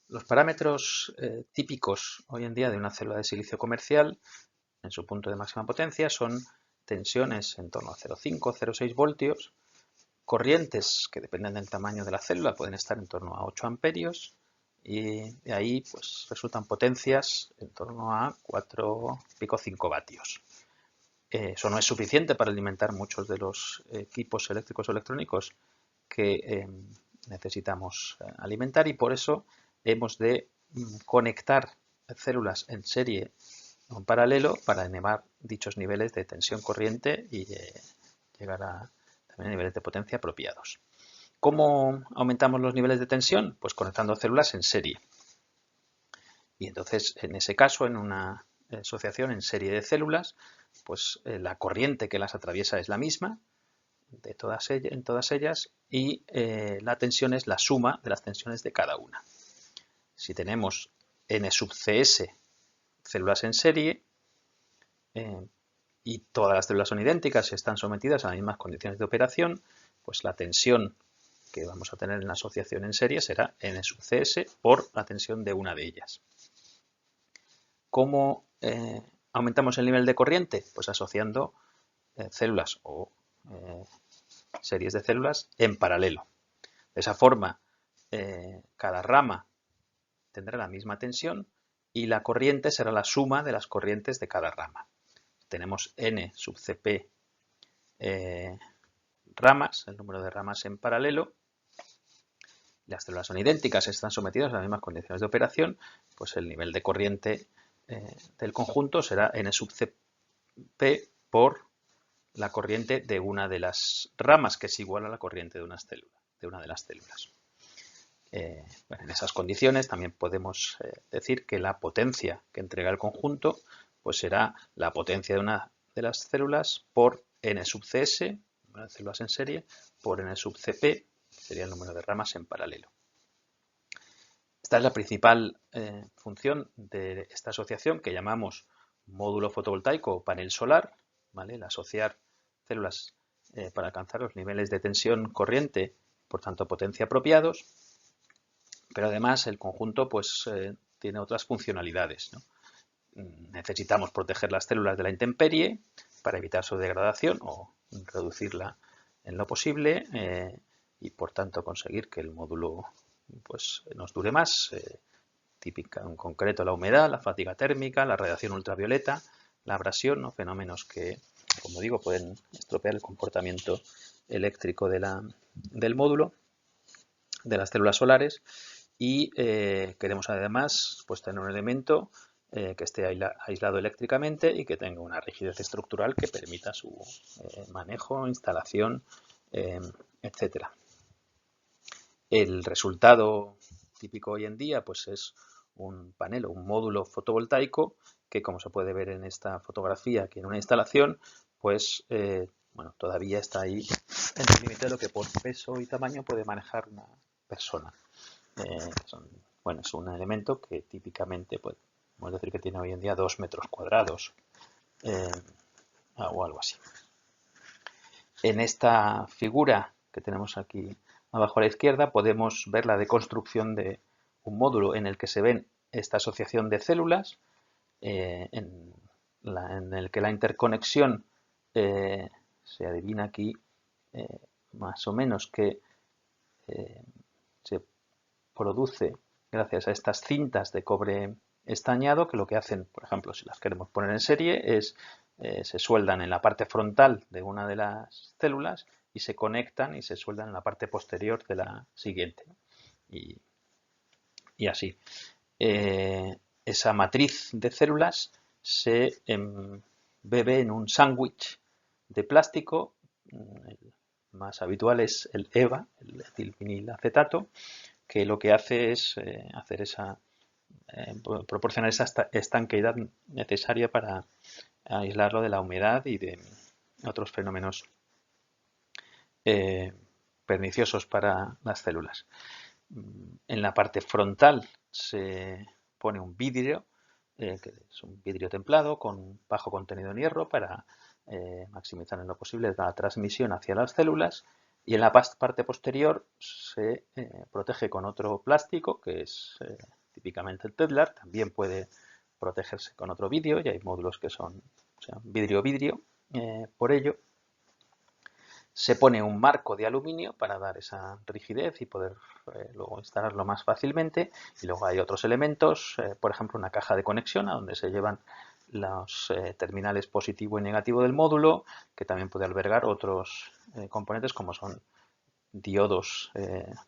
Los parámetros típicos hoy en día de una célula de silicio comercial en su punto de máxima potencia son tensiones en torno a 0,5 o 0,6 voltios, corrientes que dependen del tamaño de la célula pueden estar en torno a 8 amperios y de ahí pues resultan potencias en torno a 4 pico 5 vatios. Eso no es suficiente para alimentar muchos de los equipos eléctricos o electrónicos que necesitamos alimentar y por eso hemos de conectar células en serie o en paralelo para elevar dichos niveles de tensión corriente y llegar a también niveles de potencia apropiados. ¿Cómo aumentamos los niveles de tensión? Pues conectando células en serie. Y entonces, en ese caso, en una asociación en serie de células, pues la corriente que las atraviesa es la misma en todas ellas y la tensión es la suma de las tensiones de cada una. Si tenemos n sub cs células en serie y todas las células son idénticas y están sometidas a las mismas condiciones de operación, pues la tensión que vamos a tener en la asociación en serie será n sub cs por la tensión de una de ellas. ¿Cómo aumentamos el nivel de corriente? Pues asociando células o series de células en paralelo. De esa forma, cada rama tendrá la misma tensión y la corriente será la suma de las corrientes de cada rama. Tenemos n sub cp ramas, el número de ramas en paralelo, las células son idénticas, están sometidas a las mismas condiciones de operación, pues el nivel de corriente del conjunto será n sub cp por la corriente de una de las ramas, que es igual a la corriente de una de las células. Bueno, en esas condiciones también podemos decir que la potencia que entrega el conjunto pues será la potencia de una de las células por n sub cs, número de células en serie, por n sub cp, sería el número de ramas en paralelo. Esta es la principal función de esta asociación que llamamos módulo fotovoltaico o panel solar, ¿vale? El asociar células para alcanzar los niveles de tensión corriente, por tanto potencia apropiados, pero además el conjunto pues tiene otras funcionalidades, ¿no? Necesitamos proteger las células de la intemperie para evitar su degradación o reducirla en lo posible y por tanto conseguir que el módulo pues nos dure más, típica en concreto la humedad, la fatiga térmica, la radiación ultravioleta, la abrasión, ¿no? Fenómenos que, como digo, pueden estropear el comportamiento eléctrico del módulo, de las células solares y queremos además pues tener un elemento que esté aislado eléctricamente y que tenga una rigidez estructural que permita su manejo, instalación, etcétera. El resultado típico hoy en día pues es un panel o un módulo fotovoltaico que, como se puede ver en esta fotografía aquí en una instalación, pues bueno, todavía está ahí en el límite de lo que por peso y tamaño puede manejar una persona. Bueno, es un elemento que típicamente pues, podemos decir que tiene hoy en día 2 metros cuadrados o algo así. En esta figura que tenemos aquí abajo a la izquierda podemos ver la deconstrucción de un módulo en el que se ven esta asociación de células, en el que la interconexión se adivina aquí más o menos que se produce gracias a estas cintas de cobre estañado que lo que hacen, por ejemplo, si las queremos poner en serie, es se sueldan en la parte frontal de una de las células y se conectan y se sueldan en la parte posterior de la siguiente. Y así. Esa matriz de células se embebe en un sándwich de plástico. El más habitual es el EVA, el etilvinilacetato, que lo que hace es proporcionar esa estanqueidad necesaria para aislarlo de la humedad y de otros fenómenos perniciosos para las células. En la parte frontal se pone un vidrio, que es un vidrio templado con bajo contenido en hierro para maximizar en lo posible la transmisión hacia las células, y en la parte posterior se protege con otro plástico que es típicamente el Tedlar, también puede protegerse con otro vidrio y hay módulos que son, o sea, vidrio-vidrio. Por ello, se pone un marco de aluminio para dar esa rigidez y poder luego instalarlo más fácilmente. Y luego hay otros elementos, por ejemplo, una caja de conexión a donde se llevan los terminales positivo y negativo del módulo, que también puede albergar otros componentes como son diodos,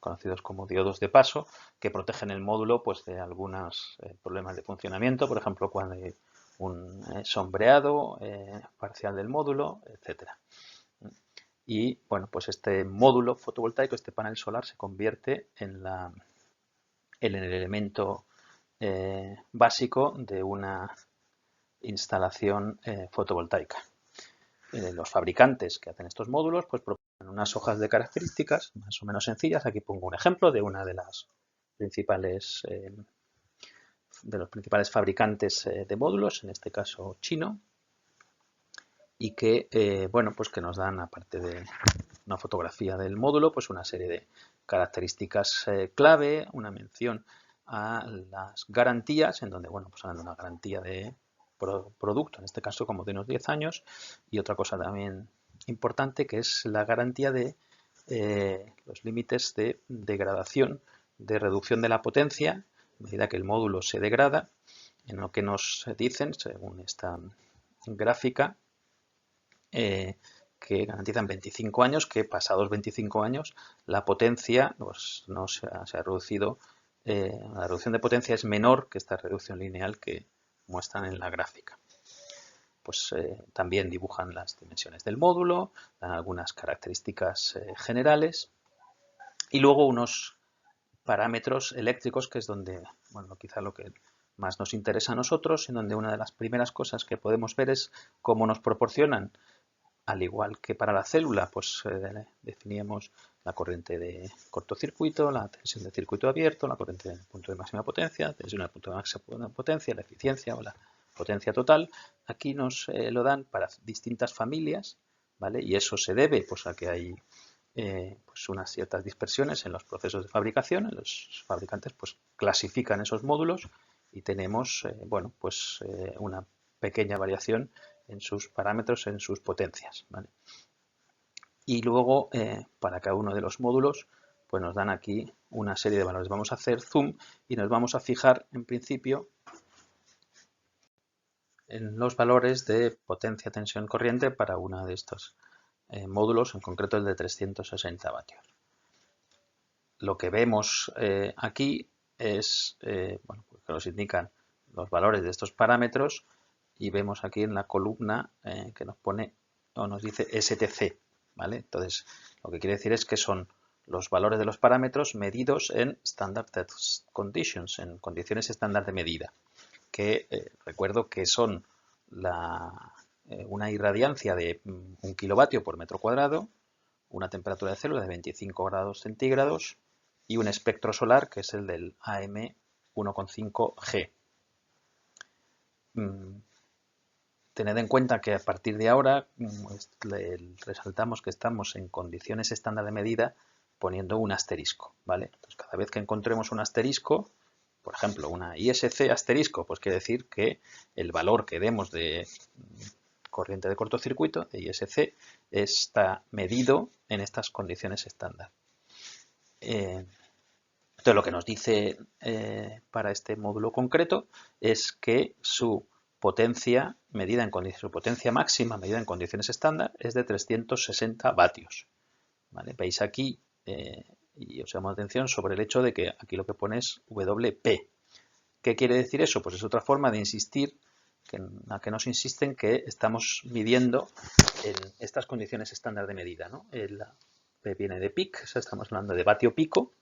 conocidos como diodos de paso, que protegen el módulo pues, de algunos problemas de funcionamiento, por ejemplo, cuando hay un sombreado parcial del módulo, etcétera. Y bueno, pues este módulo fotovoltaico, este panel solar, se convierte en el elemento básico de una instalación fotovoltaica. Los fabricantes que hacen estos módulos pues proponen unas hojas de características más o menos sencillas. Aquí pongo un ejemplo de una de las principales de los principales fabricantes de módulos, en este caso chino, y que bueno, pues que nos dan, aparte de una fotografía del módulo, pues una serie de características clave, una mención a las garantías, en donde, bueno, pues hablan de una garantía de producto, en este caso como de unos 10 años, y otra cosa también importante que es la garantía de los límites de degradación, de reducción de la potencia, a medida que el módulo se degrada, en lo que nos dicen, según esta gráfica, que garantizan 25 años, que pasados 25 años la potencia pues, no se ha reducido, la reducción de potencia es menor que esta reducción lineal que muestran en la gráfica. Pues también dibujan las dimensiones del módulo, dan algunas características generales y luego unos parámetros eléctricos, que es donde, bueno, quizá lo que más nos interesa a nosotros, en donde una de las primeras cosas que podemos ver es cómo nos proporcionan, al igual que para la célula, pues definíamos la corriente de cortocircuito, la tensión de circuito abierto, la corriente del punto de máxima potencia, tensión del punto de máxima potencia, la eficiencia o la potencia total. Aquí nos lo dan para distintas familias, ¿vale? Y eso se debe pues, a que hay pues unas ciertas dispersiones en los procesos de fabricación. Los fabricantes pues, clasifican esos módulos y tenemos bueno, pues, una pequeña variación en sus parámetros, en sus potencias, ¿vale? Y luego, para cada uno de los módulos, pues nos dan aquí una serie de valores. Vamos a hacer zoom y nos vamos a fijar, en principio, en los valores de potencia, tensión, corriente para uno de estos módulos, en concreto el de 360 vatios. Lo que vemos aquí es, bueno, pues que nos indican los valores de estos parámetros y vemos aquí en la columna que nos pone o nos dice STC, ¿vale? Entonces, lo que quiere decir es que son los valores de los parámetros medidos en Standard Test Conditions, en condiciones estándar de medida, que recuerdo que son una irradiancia de 1 kilovatio por metro cuadrado, una temperatura de célula de 25 grados centígrados y un espectro solar que es el del AM 1,5G. Tened en cuenta que a partir de ahora resaltamos que estamos en condiciones estándar de medida poniendo un asterisco, ¿vale? Entonces, cada vez que encontremos un asterisco, por ejemplo, una ISC asterisco, pues quiere decir que el valor que demos de corriente de cortocircuito, de ISC, está medido en estas condiciones estándar. Entonces, lo que nos dice para este módulo concreto es que su potencia medida en condiciones, su potencia máxima medida en condiciones estándar es de 360 vatios. ¿Vale? Veis aquí, y os llamo la atención sobre el hecho de que aquí lo que pone es WP. ¿Qué quiere decir eso? Pues es otra forma de insistir, a que nos insisten que estamos midiendo en estas condiciones estándar de medida, ¿no? El P viene de peak, o sea, estamos hablando de vatio pico,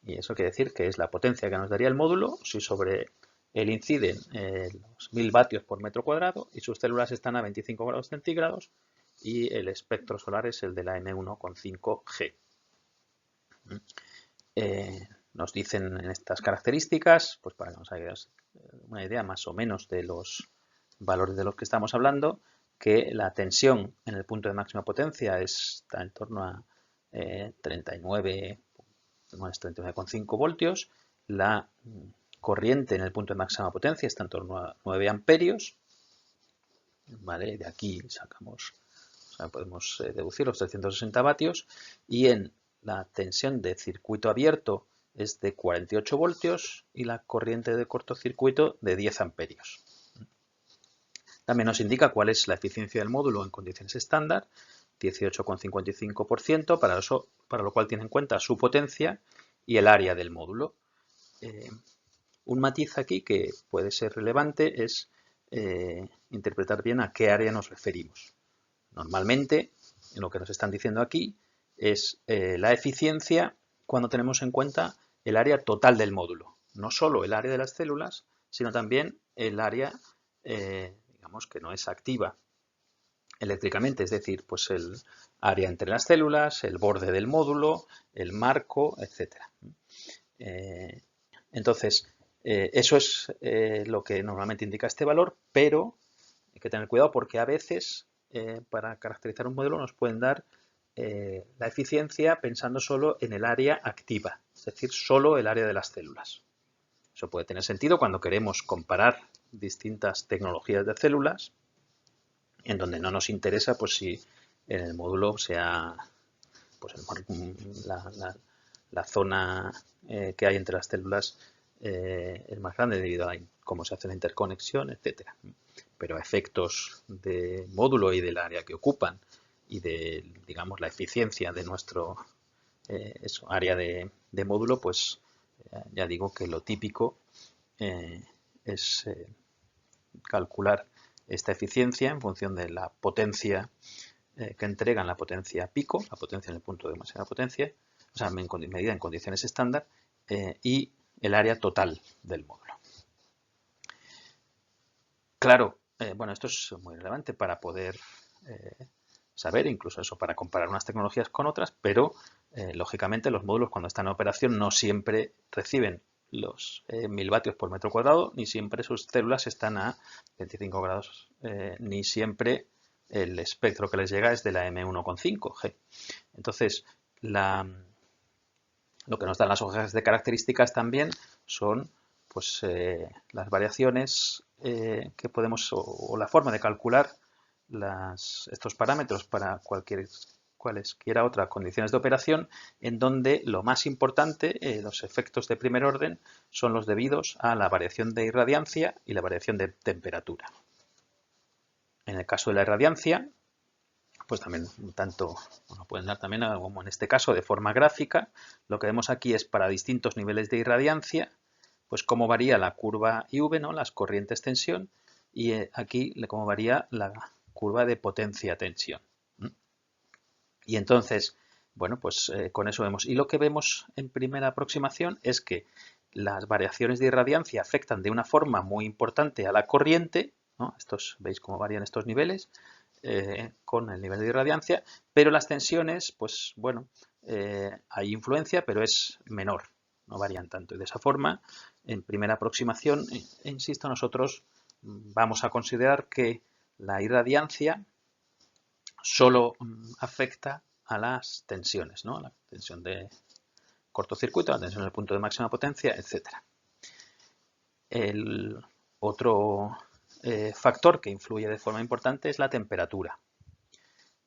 y eso quiere decir que es la potencia que nos daría el módulo si sobre él inciden los 1000 vatios por metro cuadrado y sus células están a 25 grados centígrados y el espectro solar es el de la M1,5G. Nos dicen en estas características, pues para que nos hagáis una idea más o menos de los valores de los que estamos hablando, que la tensión en el punto de máxima potencia está en torno a 39,5 voltios, la corriente en el punto de máxima potencia está en torno a 9 amperios, ¿vale? De aquí sacamos, o sea, podemos deducir los 360 vatios, y en la tensión de circuito abierto es de 48 voltios y la corriente de cortocircuito de 10 amperios. También nos indica cuál es la eficiencia del módulo en condiciones estándar, 18,55%, para lo cual tiene en cuenta su potencia y el área del módulo. Un matiz aquí que puede ser relevante es interpretar bien a qué área nos referimos. Normalmente, lo que nos están diciendo aquí es la eficiencia cuando tenemos en cuenta el área total del módulo. No solo el área de las células, sino también el área, digamos, que no es activa eléctricamente, es decir, pues el área entre las células, el borde del módulo, el marco, etc. Entonces, eso es lo que normalmente indica este valor, pero hay que tener cuidado porque a veces para caracterizar un modelo nos pueden dar la eficiencia pensando solo en el área activa, es decir, solo el área de las células. Eso puede tener sentido cuando queremos comparar distintas tecnologías de células, en donde no nos interesa pues si en el módulo sea pues la zona que hay entre las células es más grande debido a cómo se hace la interconexión, etcétera. Pero a efectos de módulo y del área que ocupan y de, digamos, la eficiencia de nuestro área de módulo, pues ya digo que lo típico es calcular esta eficiencia en función de la potencia que entregan, la potencia pico, la potencia en el punto de máxima potencia, o sea, medida en condiciones estándar, y el área total del módulo. Claro, bueno, esto es muy relevante para poder saber, incluso eso, para comparar unas tecnologías con otras, pero lógicamente los módulos cuando están en operación no siempre reciben los 1000 vatios por metro cuadrado, ni siempre sus células están a 25 grados, ni siempre el espectro que les llega es de la M1,5G. Entonces, lo que nos dan las hojas de características también son pues, las variaciones que podemos, o la forma de calcular estos parámetros para cualesquiera otras condiciones de operación, en donde lo más importante, los efectos de primer orden, son los debidos a la variación de irradiancia y la variación de temperatura. En el caso de la irradiancia, pues también tanto nos pueden dar también, como en este caso, de forma gráfica. Lo que vemos aquí es para distintos niveles de irradiancia, pues cómo varía la curva IV, ¿no? Las corrientes tensión, y aquí cómo varía la curva de potencia-tensión. Y entonces, bueno, pues con eso vemos. Y lo que vemos en primera aproximación es que las variaciones de irradiancia afectan de una forma muy importante a la corriente, ¿no? ¿Veis cómo varían estos niveles? Con el nivel de irradiancia, pero las tensiones, pues bueno, hay influencia, pero es menor, no varían tanto. Y de esa forma, en primera aproximación, insisto, nosotros vamos a considerar que la irradiancia solo afecta a las tensiones, ¿no? La tensión de cortocircuito, la tensión en el punto de máxima potencia, etc. El otro factor que influye de forma importante es la temperatura.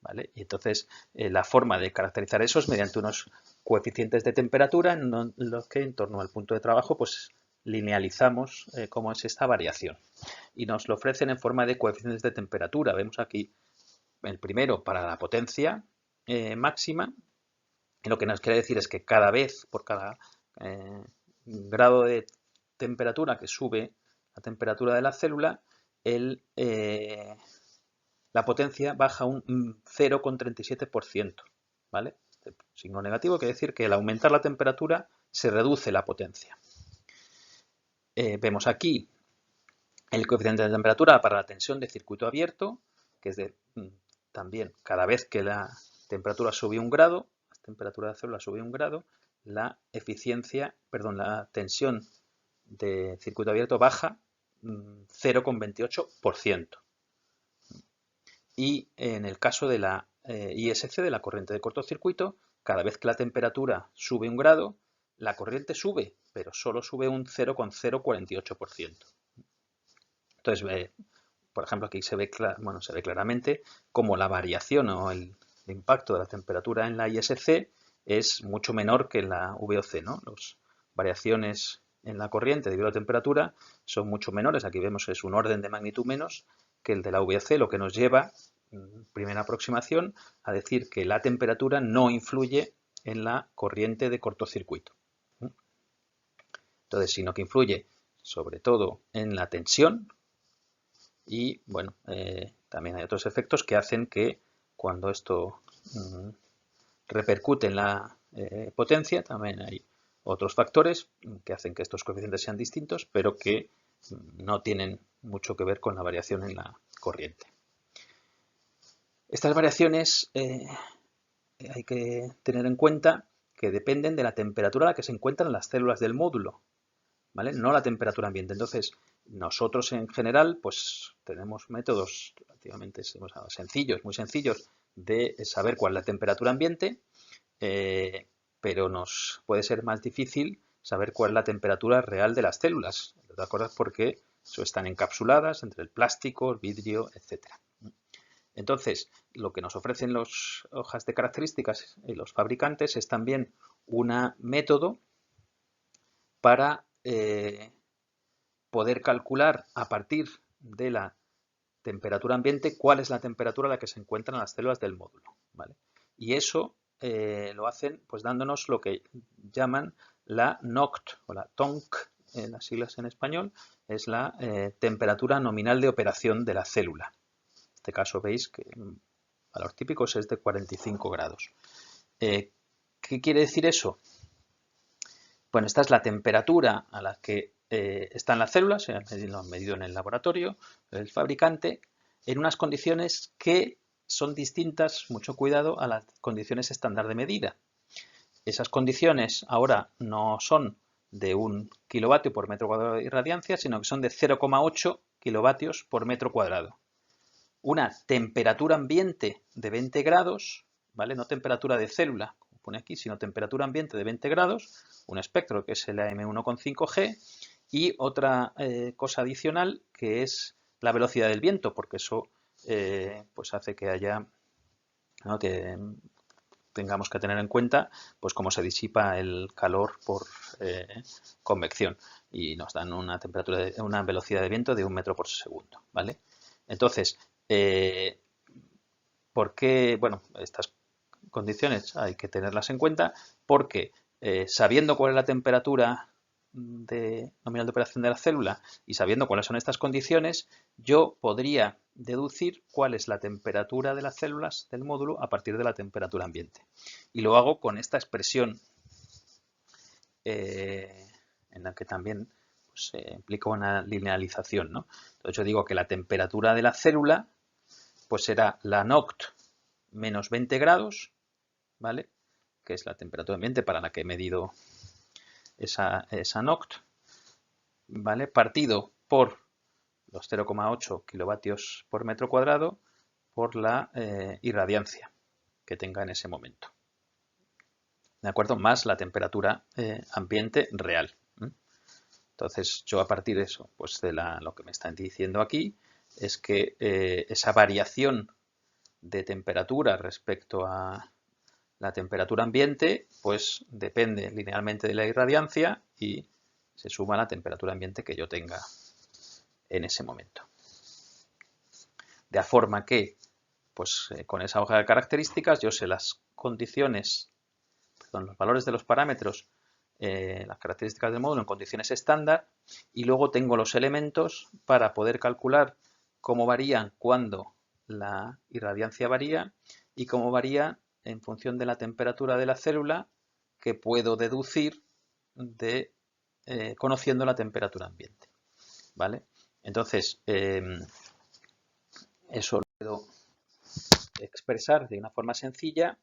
¿Vale? Y entonces la forma de caracterizar eso es mediante unos coeficientes de temperatura en los que en torno al punto de trabajo pues linealizamos cómo es esta variación. Y nos lo ofrecen en forma de coeficientes de temperatura. Vemos aquí el primero para la potencia máxima. Y lo que nos quiere decir es que cada vez, por cada grado de temperatura que sube la temperatura de la célula, la potencia baja un 0,37%, ¿vale? Este signo negativo quiere decir que al aumentar la temperatura se reduce la potencia. Vemos aquí el coeficiente de temperatura para la tensión de circuito abierto, que es también cada vez que la temperatura sube un grado, la temperatura de la célula sube un grado, la tensión de circuito abierto baja 0,28%. Y en el caso de la ISC, de la corriente de cortocircuito, cada vez que la temperatura sube un grado, la corriente sube pero solo sube un 0,048%. Entonces, por ejemplo, aquí se ve claramente cómo la variación o el impacto de la temperatura en la ISC es mucho menor que en la VOC, ¿no? Las variaciones en la corriente debido a la temperatura son mucho menores. Aquí vemos que es un orden de magnitud menos que el de la VOC, lo que nos lleva, primera aproximación, a decir que la temperatura no influye en la corriente de cortocircuito. Entonces, sino que influye sobre todo en la tensión y, bueno, también hay otros efectos que hacen que cuando esto repercute en la potencia, también hay otros factores que hacen que estos coeficientes sean distintos, pero que no tienen mucho que ver con la variación en la corriente. Estas variaciones hay que tener en cuenta que dependen de la temperatura a la que se encuentran las células del módulo, ¿vale? No la temperatura ambiente. Entonces, nosotros en general, pues tenemos métodos relativamente sencillos, muy sencillos, de saber cuál es la temperatura ambiente, pero nos puede ser más difícil saber cuál es la temperatura real de las células, ¿de acuerdo? Porque están encapsuladas entre el plástico, el vidrio, etcétera. Entonces, lo que nos ofrecen las hojas de características y los fabricantes es también un método para poder calcular a partir de la temperatura ambiente cuál es la temperatura a la que se encuentran las células del módulo, ¿vale? Y eso lo hacen pues dándonos lo que llaman la NOCT o la TONC, en las siglas en español, es la temperatura nominal de operación de la célula. En este caso veis que el valor típico es de 45 grados. ¿Qué quiere decir eso? Bueno, esta es la temperatura a la que están las células, lo han medido en el laboratorio, el fabricante, en unas condiciones que son distintas, mucho cuidado, a las condiciones estándar de medida. Esas condiciones ahora no son de 1 kilovatio por metro cuadrado de irradiancia, sino que son de 0,8 kilovatios por metro cuadrado. Una temperatura ambiente de 20 grados, ¿vale? No temperatura de célula, como pone aquí, sino temperatura ambiente de 20 grados, un espectro que es el AM1,5G y otra cosa adicional que es la velocidad del viento, porque eso pues hace que haya, ¿no?, que tengamos que tener en cuenta pues cómo se disipa el calor por convección y nos dan una temperatura, una velocidad de viento de 1 metro por segundo, ¿vale? Entonces, ¿por qué? Bueno, estas condiciones hay que tenerlas en cuenta porque sabiendo cuál es la temperatura nominal de operación de la célula y sabiendo cuáles son estas condiciones, yo podría deducir cuál es la temperatura de las células del módulo a partir de la temperatura ambiente. Y lo hago con esta expresión en la que también pues, implica una linealización, ¿no? Entonces yo digo que la temperatura de la célula pues será la NOCT menos 20 grados, ¿vale? Que es la temperatura ambiente para la que he medido esa NOCT, ¿vale? Partido por los 0,8 kilovatios por metro cuadrado por la irradiancia que tenga en ese momento, ¿de acuerdo? Más la temperatura ambiente real. Entonces, yo a partir de eso, pues de lo que me están diciendo aquí, es que esa variación de temperatura respecto a la temperatura ambiente, pues depende linealmente de la irradiancia y se suma la temperatura ambiente que yo tenga en ese momento. De forma que, pues con esa hoja de características, yo sé las condiciones, perdón, los valores de los parámetros, las características del módulo en condiciones estándar y luego tengo los elementos para poder calcular cómo varían cuando la irradiancia varía y cómo varía en función de la temperatura de la célula que puedo deducir conociendo la temperatura ambiente, ¿vale? Entonces, eso lo puedo expresar de una forma sencilla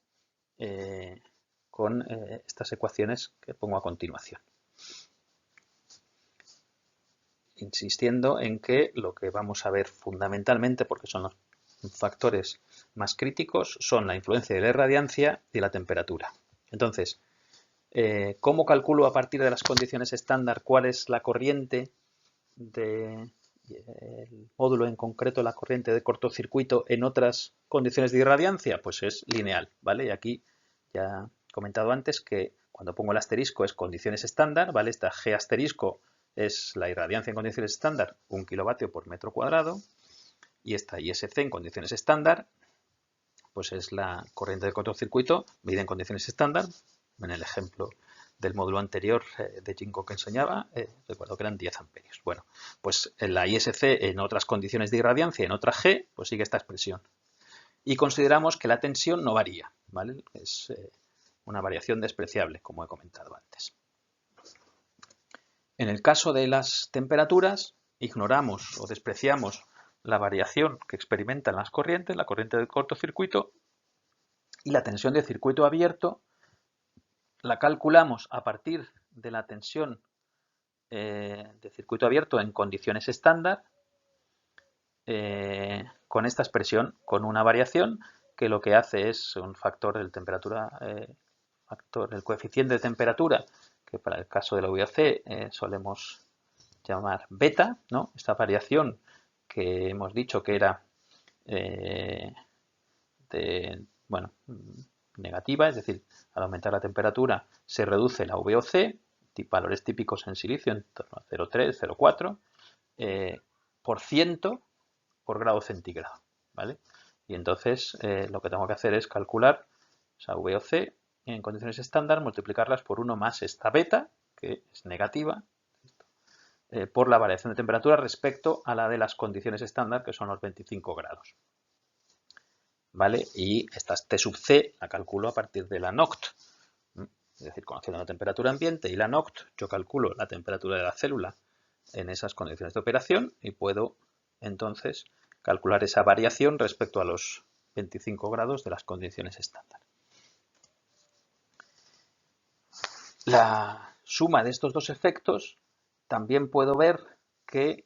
con estas ecuaciones que pongo a continuación. Insistiendo en que lo que vamos a ver fundamentalmente, porque son los factores más críticos, son la influencia de la irradiancia y la temperatura. Entonces, ¿Cómo calculo a partir de las condiciones estándar cuál es la corriente del módulo, en concreto la corriente de cortocircuito en otras condiciones de irradiancia? Pues es lineal, ¿vale? Y aquí ya he comentado antes que cuando pongo el asterisco es condiciones estándar, ¿vale? Esta G asterisco es la irradiancia en condiciones estándar, 1 kilovatio por metro cuadrado, y esta ISC en condiciones estándar, pues es la corriente de cortocircuito medida en condiciones estándar. En el ejemplo del módulo anterior de Jinko que enseñaba, recuerdo que eran 10 amperios. Bueno, pues en la ISC en otras condiciones de irradiancia, en otra G, pues sigue esta expresión. Y consideramos que la tensión no varía, ¿vale? Es una variación despreciable, como he comentado antes. En el caso de las temperaturas, ignoramos o despreciamos la variación que experimentan las corrientes, la corriente de cortocircuito, y la tensión de circuito abierto la calculamos a partir de la tensión de circuito abierto en condiciones estándar, con esta expresión, con una variación que lo que hace es un factor de temperatura, el coeficiente de temperatura, que para el caso de la VOC solemos llamar beta, ¿no? Esta variación que hemos dicho que era negativa, es decir, al aumentar la temperatura se reduce la VOC, valores típicos en silicio en torno a 0,3, 0,4 por ciento por grado centígrado, ¿vale? Y entonces lo que tengo que hacer es calcular esa VOC en condiciones estándar, multiplicarlas por 1 más esta beta, que es negativa, por la variación de temperatura respecto a la de las condiciones estándar, que son los 25 grados. ¿Vale? Y esta T sub C la calculo a partir de la NOCT. Es decir, conociendo la temperatura ambiente y la NOCT, yo calculo la temperatura de la célula en esas condiciones de operación y puedo entonces calcular esa variación respecto a los 25 grados de las condiciones estándar. La suma de estos dos efectos también puedo ver que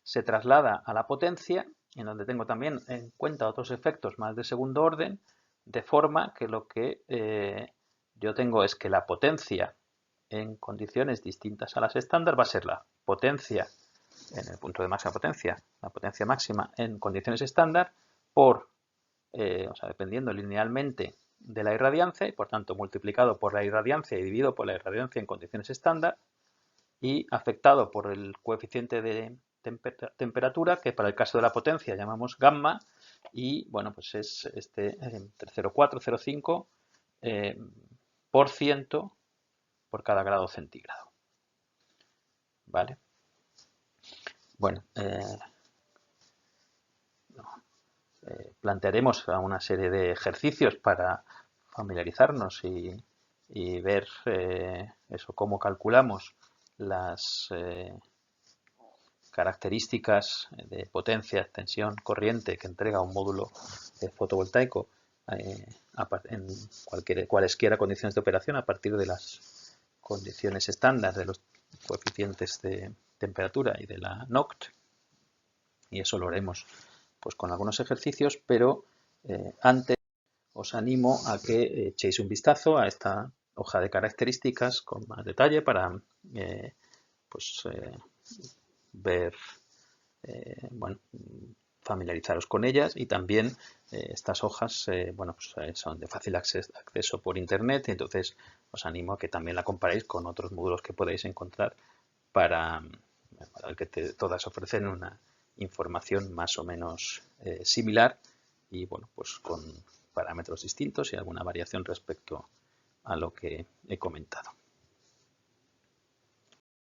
se traslada a la potencia, en donde tengo también en cuenta otros efectos más de segundo orden, de forma que lo que yo tengo es que la potencia en condiciones distintas a las estándar va a ser la potencia en el punto de máxima potencia, la potencia máxima en condiciones estándar por, dependiendo linealmente de la irradiancia y por tanto multiplicado por la irradiancia y dividido por la irradiancia en condiciones estándar y afectado por el coeficiente de temperatura, que para el caso de la potencia llamamos gamma, y bueno, pues es entre 0,4 y 0,5% por cada grado centígrado. ¿Vale? Bueno, plantearemos una serie de ejercicios para familiarizarnos y ver eso, cómo calculamos las características de potencia, tensión, corriente que entrega un módulo fotovoltaico en cualesquiera condiciones de operación a partir de las condiciones estándar de los coeficientes de temperatura y de la NOCT, y eso lo haremos pues con algunos ejercicios, pero antes os animo a que echéis un vistazo a esta hoja de características con más detalle para ver, familiarizaros con ellas, y también estas hojas son de fácil acceso por internet, y entonces os animo a que también la comparéis con otros módulos que podéis encontrar para que todas ofrecen una información más o menos similar y bueno, pues con parámetros distintos y alguna variación respecto a lo que he comentado.